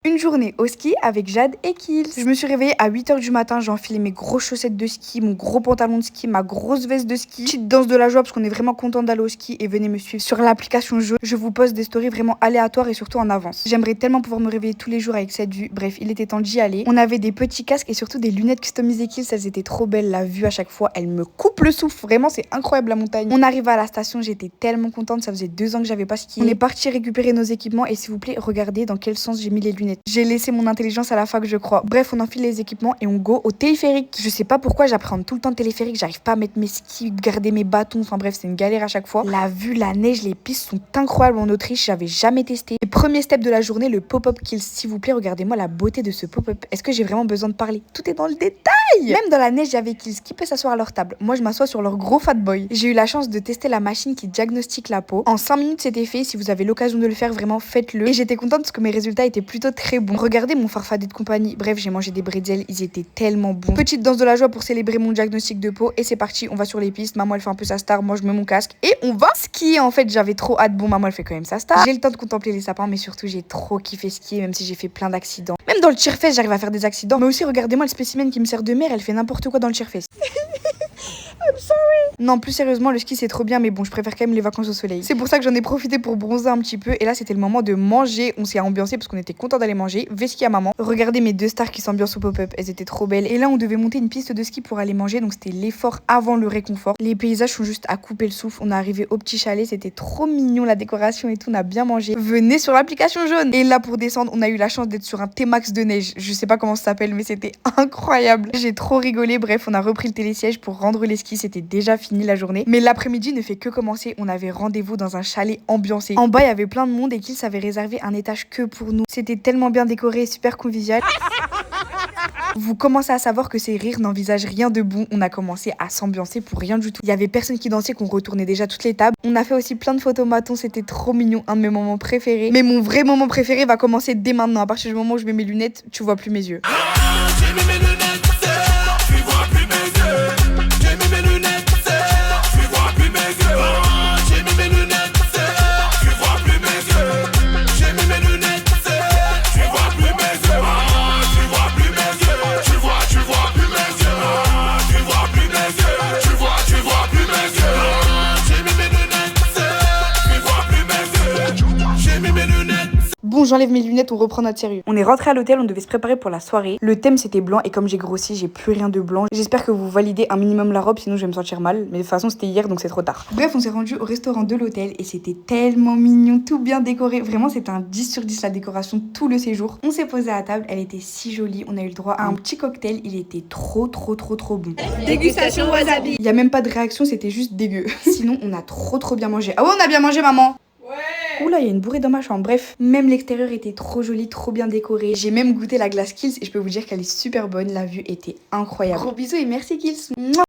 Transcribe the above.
Une journée au ski avec Jade et Kills. Je me suis réveillée à 8h du matin, j'ai enfilé mes grosses chaussettes de ski, mon gros pantalon de ski, ma grosse veste de ski. Petite danse de la joie parce qu'on est vraiment content d'aller au ski et venez me suivre sur l'application Jeux. Je vous poste des stories vraiment aléatoires et surtout en avance. J'aimerais tellement pouvoir me réveiller tous les jours avec cette vue. Bref, il était temps d'y aller. On avait des petits casques et surtout des lunettes customisées Kills, elles étaient trop belles. La vue à chaque fois, elle me coupe le souffle. Vraiment, c'est incroyable la montagne. On arrive à la station, j'étais tellement contente, ça faisait 2 ans que j'avais pas skié. On est parti récupérer nos équipements et s'il vous plaît, regardez dans quel sens j'ai mis les lunettes. J'ai laissé mon intelligence à la fac, je crois. Bref, on enfile les équipements et on go au téléphérique. Je sais pas pourquoi j'appréhende tout le temps le téléphérique, j'arrive pas à mettre mes skis, garder mes bâtons, enfin bref, c'est une galère à chaque fois. La vue, la neige, les pistes sont incroyables en Autriche, j'avais jamais testé. Et premier step de la journée, le pop-up Kills. S'il vous plaît, regardez-moi la beauté de ce pop-up. Est-ce que j'ai vraiment besoin de parler? Tout est dans le détail. Même dans la neige, j'avais Kills. Qui peut s'asseoir à leur table? Moi, je m'assois sur leur gros fat boy. J'ai eu la chance de tester la machine qui diagnostique la peau. En 5 minutes, c'était fait. Si vous avez l'occasion de le faire, vraiment faites-le. Et j'étais contente parce que mes résultats étaient plutôt très bons. Regardez mon farfadet de compagnie. Bref, j'ai mangé des bretzels, ils étaient tellement bons. Petite danse de la joie pour célébrer mon diagnostic de peau. Et c'est parti, on va sur les pistes. Maman, elle fait un peu sa star. Moi, je mets mon casque. Et on va skier. En fait, j'avais trop hâte. Bon, maman, elle fait quand même sa star. J'ai le temps de contempler les sapins, mais surtout, j'ai trop kiffé skier, même si j'ai fait plein d'accidents. Même dans le cheerfest, j'arrive à faire des accidents. Mais aussi, regardez-moi le spécimen qui me sert de mère. Elle fait n'importe quoi dans le cheerfest. I'm sorry. Non, plus sérieusement, le ski c'est trop bien, mais bon, je préfère quand même les vacances au soleil. C'est pour ça que j'en ai profité pour bronzer un petit peu. Et là, c'était le moment de manger. On s'est ambiancé parce qu'on était content d'aller manger. Ski à maman. Regardez mes 2 stars qui s'ambiancent au pop-up. Elles étaient trop belles. Et là, on devait monter une piste de ski pour aller manger. Donc, c'était l'effort avant le réconfort. Les paysages sont juste à couper le souffle. On est arrivé au petit chalet. C'était trop mignon, la décoration et tout. On a bien mangé. Venez sur l'application jaune. Et là, pour descendre, on a eu la chance d'être sur un T-Max de neige. Je sais pas comment ça s'appelle, mais c'était incroyable. J'ai trop rigolé. Bref, on a repris le télésiège pour rendre les skis. C'était déjà fini la journée. Mais l'après-midi ne fait que commencer. On avait rendez-vous dans un chalet ambiancé. En bas, il y avait plein de monde et Kills avait réservé un étage que pour nous. C'était tellement bien décoré et super convivial. Vous commencez à savoir que ces rires n'envisagent rien de bon. On a commencé à s'ambiancer pour rien du tout. Il y avait personne qui dansait, qu'on retournait déjà toutes les tables. On a fait aussi plein de photos matons, c'était trop mignon, un de mes moments préférés. Mais mon vrai moment préféré va commencer dès maintenant. À partir du moment où je mets mes lunettes, tu vois plus mes yeux. J'ai mis mes lunettes, tu vois plus mes yeux. J'ai mis mes lunettes, tu vois plus mes yeux. J'ai mis mes lunettes, tu vois plus mes yeux. J'ai mis mes lunettes, tu vois plus mes yeux. Tu vois plus mes yeux. Tu vois plus mes yeux. Tu vois plus mes yeux. Tu vois plus mes yeux. J'ai mis mes lunettes, tu vois plus mes yeux. J'ai mis mes lunettes. Bon, j'enlève mes lunettes, on reprend notre sérieux. On est rentré à l'hôtel, on devait se préparer pour la soirée. Le thème c'était blanc et comme j'ai grossi, j'ai plus rien de blanc. J'espère que vous validez un minimum la robe, sinon je vais me sentir mal. Mais de toute façon, c'était hier donc c'est trop tard. Bref, on s'est rendu au restaurant de l'hôtel et c'était tellement mignon, tout bien décoré. Vraiment, c'était un 10 sur 10 la décoration tout le séjour. On s'est posé à table, elle était si jolie. On a eu le droit à un petit cocktail, il était trop bon. Dégustation wasabi. Il y a même pas de réaction, c'était juste dégueu. Sinon, on a trop bien mangé. Ah ouais, on a bien mangé, maman. Oula, il y a une bourrée dans ma chambre. Bref, même l'extérieur était trop joli, trop bien décoré. J'ai même goûté la glace Kills et je peux vous dire qu'elle est super bonne. La vue était incroyable. Gros bisous et merci Kills. Mouah.